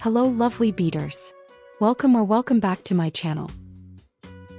Hello lovely beaders. Welcome back to my channel.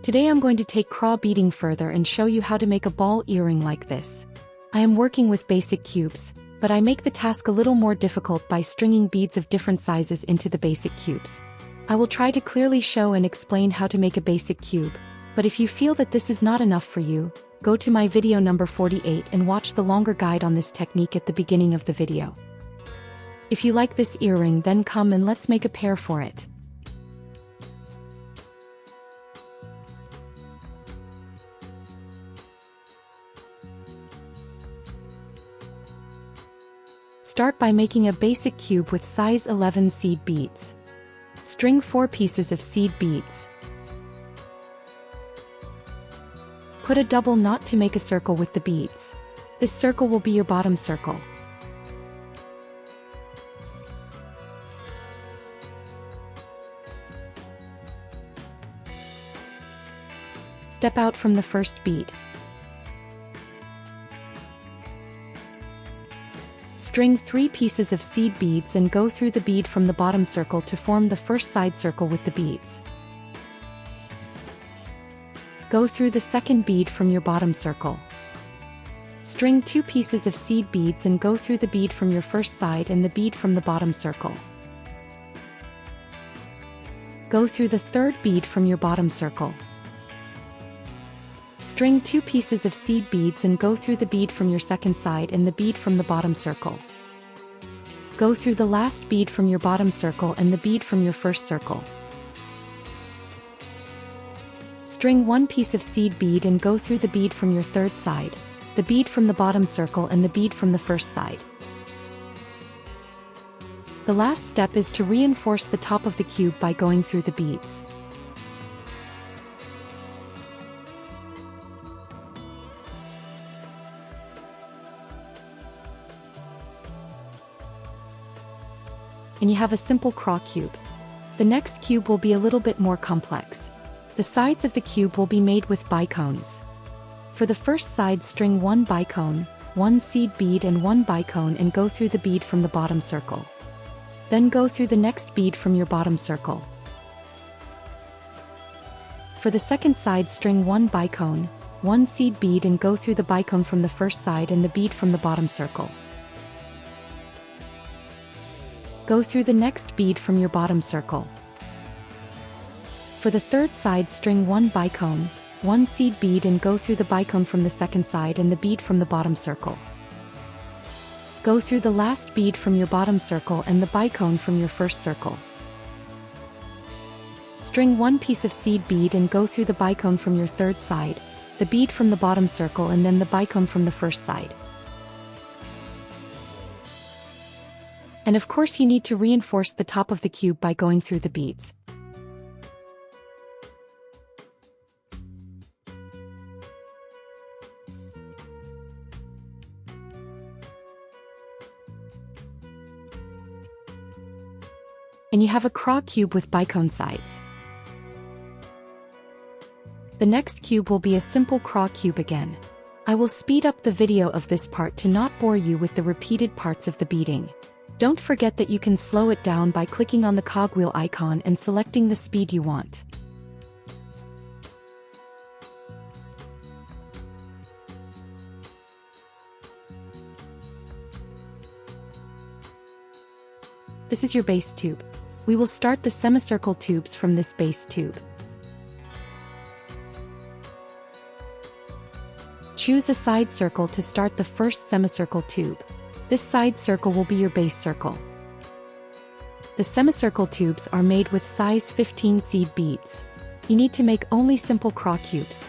Today I'm going to take CRAW beading further and show you how to make a ball earring like this. I am working with basic cubes, but I make the task a little more difficult by stringing beads of different sizes into the basic cubes. I will try to clearly show and explain how to make a basic cube, but if you feel that this is not enough for you, go to my video number 48 and watch the longer guide on this technique at the beginning of the video. If you like this earring, then come and let's make a pair for it. Start by making a basic cube with size 11 seed beads. String 4 pieces of seed beads. Put a double knot to make a circle with the beads. This circle will be your bottom circle. Step out from the first bead. String 3 pieces of seed beads and go through the bead from the bottom circle to form the first side circle with the beads. Go through the second bead from your bottom circle. String 2 pieces of seed beads and go through the bead from your first side and the bead from the bottom circle. Go through the third bead from your bottom circle. String 2 pieces of seed beads and go through the bead from your second side and the bead from the bottom circle. Go through the last bead from your bottom circle and the bead from your first circle. String 1 piece of seed bead and go through the bead from your third side, the bead from the bottom circle and the bead from the first side. The last step is to reinforce the top of the cube by going through the beads. And you have a simple CRAW cube. The next cube will be a little bit more complex. The sides of the cube will be made with bicones. For the first side, string 1 bicone, 1 seed bead and 1 bicone and go through the bead from the bottom circle. Then go through the next bead from your bottom circle. For the second side, string 1 bicone, 1 seed bead and go through the bicone from the first side and the bead from the bottom circle. Go through the next bead from your bottom circle. For the third side, string 1 bicone, 1 seed bead and go through the bicone from the second side and the bead from the bottom circle. Go through the last bead from your bottom circle and the bicone from your first circle. String 1 piece of seed bead and go through the bicone from your third side, the bead from the bottom circle and then the bicone from the first side. And of course you need to reinforce the top of the cube by going through the beads. And you have a CRAW cube with bicone sides. The next cube will be a simple CRAW cube again. I will speed up the video of this part to not bore you with the repeated parts of the beading. Don't forget that you can slow it down by clicking on the cogwheel icon and selecting the speed you want. This is your base tube. We will start the semicircle tubes from this base tube. Choose a side circle to start the first semicircle tube. This side circle will be your base circle. The semicircle tubes are made with size 15 seed beads. You need to make only simple CRAW cubes.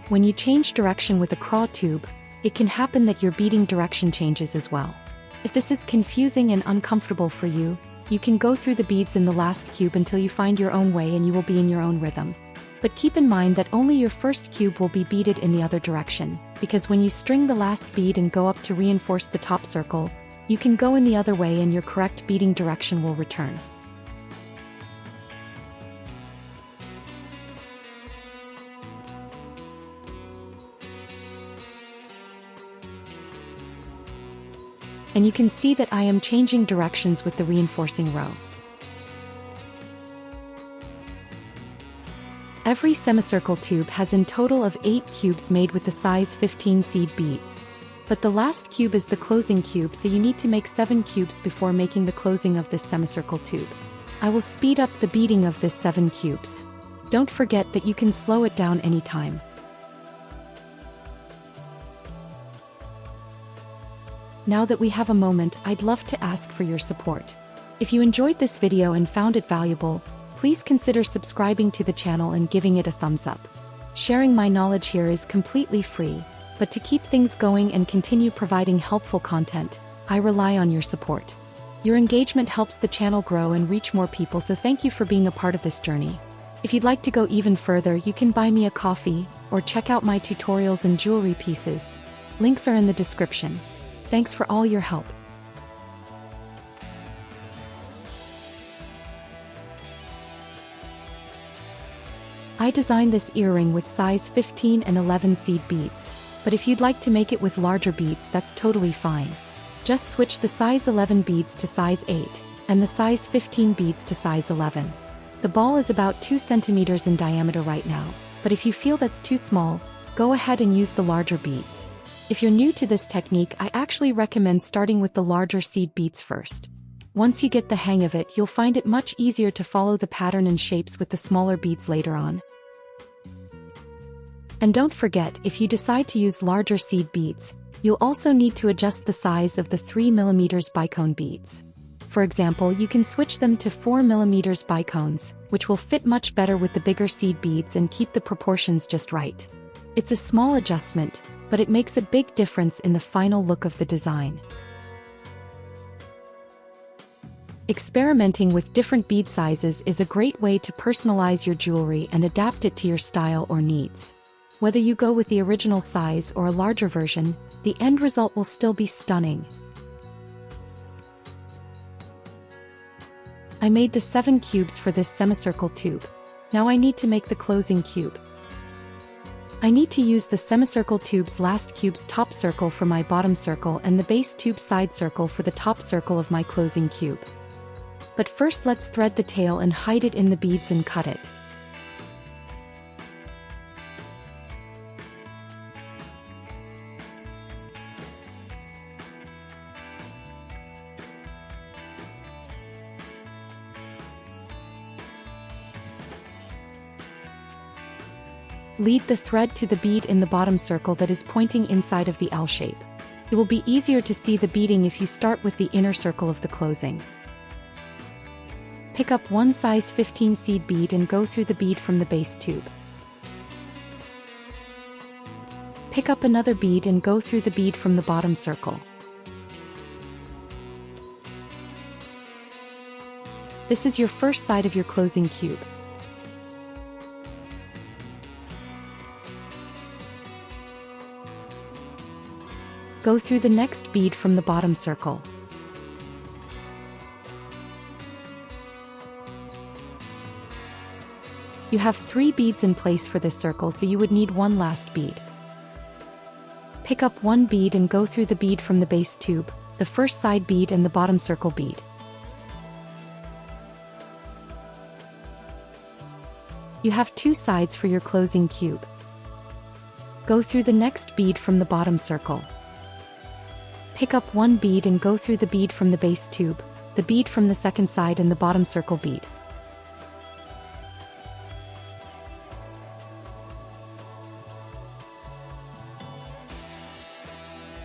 When you change direction with a CRAW tube, it can happen that your beading direction changes as well. If this is confusing and uncomfortable for you, you can go through the beads in the last cube until you find your own way and you will be in your own rhythm. But keep in mind that only your first cube will be beaded in the other direction, because when you string the last bead and go up to reinforce the top circle, you can go in the other way and your correct beading direction will return. And you can see that I am changing directions with the reinforcing row. Every semicircle tube has in total of 8 cubes made with the size 15 seed beads. But the last cube is the closing cube, so you need to make 7 cubes before making the closing of this semicircle tube. I will speed up the beading of this 7 cubes. Don't forget that you can slow it down anytime. Now that we have a moment, I'd love to ask for your support. If you enjoyed this video and found it valuable, please consider subscribing to the channel and giving it a thumbs up. Sharing my knowledge here is completely free, but to keep things going and continue providing helpful content, I rely on your support. Your engagement helps the channel grow and reach more people, so thank you for being a part of this journey. If you'd like to go even further, you can buy me a coffee, or check out my tutorials and jewelry pieces. Links are in the description. Thanks for all your help. I designed this earring with size 15 and 11 seed beads, but if you'd like to make it with larger beads, that's totally fine. Just switch the size 11 beads to size 8, and the size 15 beads to size 11. The ball is about 2 centimeters in diameter right now, but if you feel that's too small, go ahead and use the larger beads. If you're new to this technique, I actually recommend starting with the larger seed beads first. Once you get the hang of it, you'll find it much easier to follow the pattern and shapes with the smaller beads later on. And don't forget, if you decide to use larger seed beads, you'll also need to adjust the size of the 3mm bicone beads. For example, you can switch them to 4mm bicones, which will fit much better with the bigger seed beads and keep the proportions just right. It's a small adjustment, but it makes a big difference in the final look of the design. Experimenting with different bead sizes is a great way to personalize your jewelry and adapt it to your style or needs. Whether you go with the original size or a larger version, the end result will still be stunning. I made the 7 cubes for this semicircle tube. Now I need to make the closing cube. I need to use the semicircle tube's last cube's top circle for my bottom circle and the base tube side circle for the top circle of my closing cube. But first, let's thread the tail and hide it in the beads and cut it. Lead the thread to the bead in the bottom circle that is pointing inside of the L shape. It will be easier to see the beading if you start with the inner circle of the closing. Pick up one size 15 seed bead and go through the bead from the base tube. Pick up another bead and go through the bead from the bottom circle. This is your first side of your closing cube. Go through the next bead from the bottom circle. You have 3 beads in place for this circle, so you would need one last bead. Pick up one bead and go through the bead from the base tube, the first side bead and the bottom circle bead. You have 2 sides for your closing cube. Go through the next bead from the bottom circle. Pick up one bead and go through the bead from the base tube, the bead from the second side and the bottom circle bead.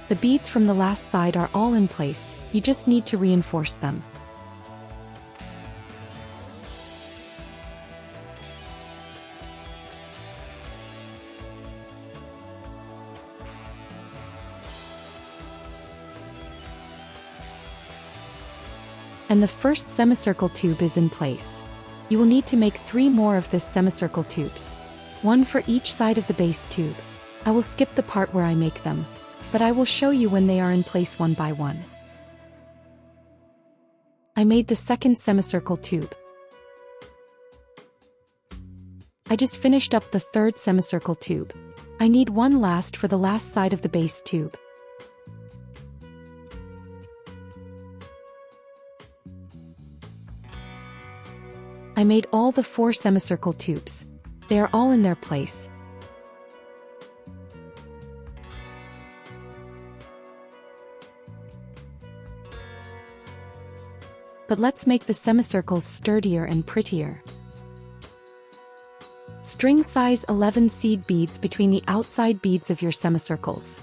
The beads from the last side are all in place, you just need to reinforce them. And the first semicircle tube is in place. You will need to make 3 more of this semicircle tubes. 1 for each side of the base tube. I will skip the part where I make them, but I will show you when they are in place one by one. I made the second semicircle tube. I just finished up the third semicircle tube. I need one last for the last side of the base tube. I made all the 4 semicircle tubes. They are all in their place. But let's make the semicircles sturdier and prettier. String size 11 seed beads between the outside beads of your semicircles.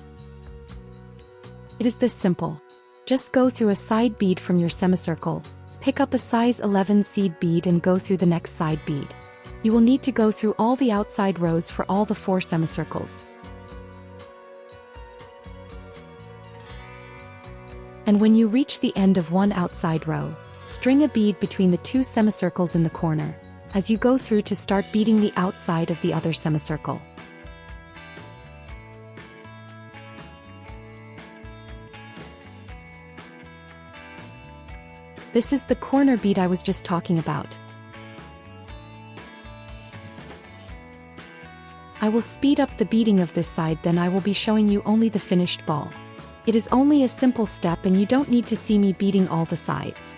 It is this simple. Just go through a side bead from your semicircle, pick up a size 11 seed bead and go through the next side bead. You will need to go through all the outside rows for all the 4 semicircles. And when you reach the end of one outside row, string a bead between the 2 semicircles in the corner, as you go through to start beading the outside of the other semicircle. This is the corner bead I was just talking about. I will speed up the beading of this side, then I will be showing you only the finished ball. It is only a simple step and you don't need to see me beading all the sides.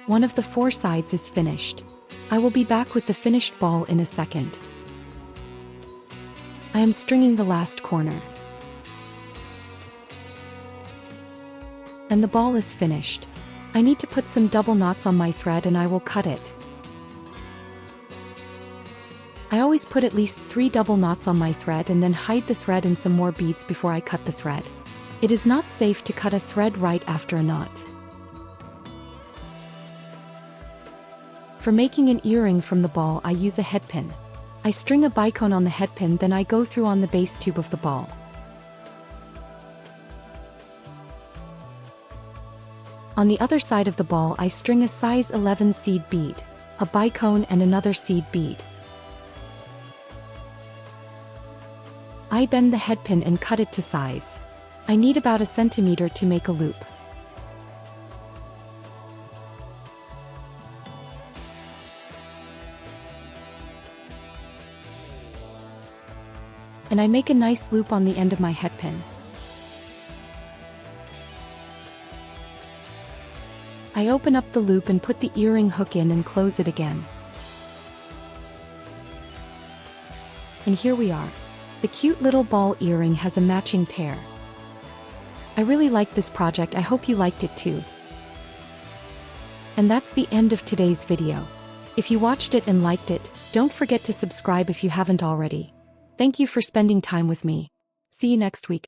One of the 4 sides is finished. I will be back with the finished ball in a second. I am stringing the last corner. And the ball is finished. I need to put some double knots on my thread and I will cut it. I always put at least 3 double knots on my thread and then hide the thread in some more beads before I cut the thread. It is not safe to cut a thread right after a knot. For making an earring from the ball, I use a headpin. I string a bicone on the headpin, then I go through on the base tube of the ball. On the other side of the ball, I string a size 11 seed bead, a bicone and another seed bead. I bend the headpin and cut it to size. I need about 1 centimeter to make a loop. And I make a nice loop on the end of my headpin. I open up the loop and put the earring hook in and close it again. And here we are. The cute little ball earring has a matching pair. I really like this project. I hope you liked it too. And that's the end of today's video. If you watched it and liked it, don't forget to subscribe if you haven't already. Thank you for spending time with me. See you next week.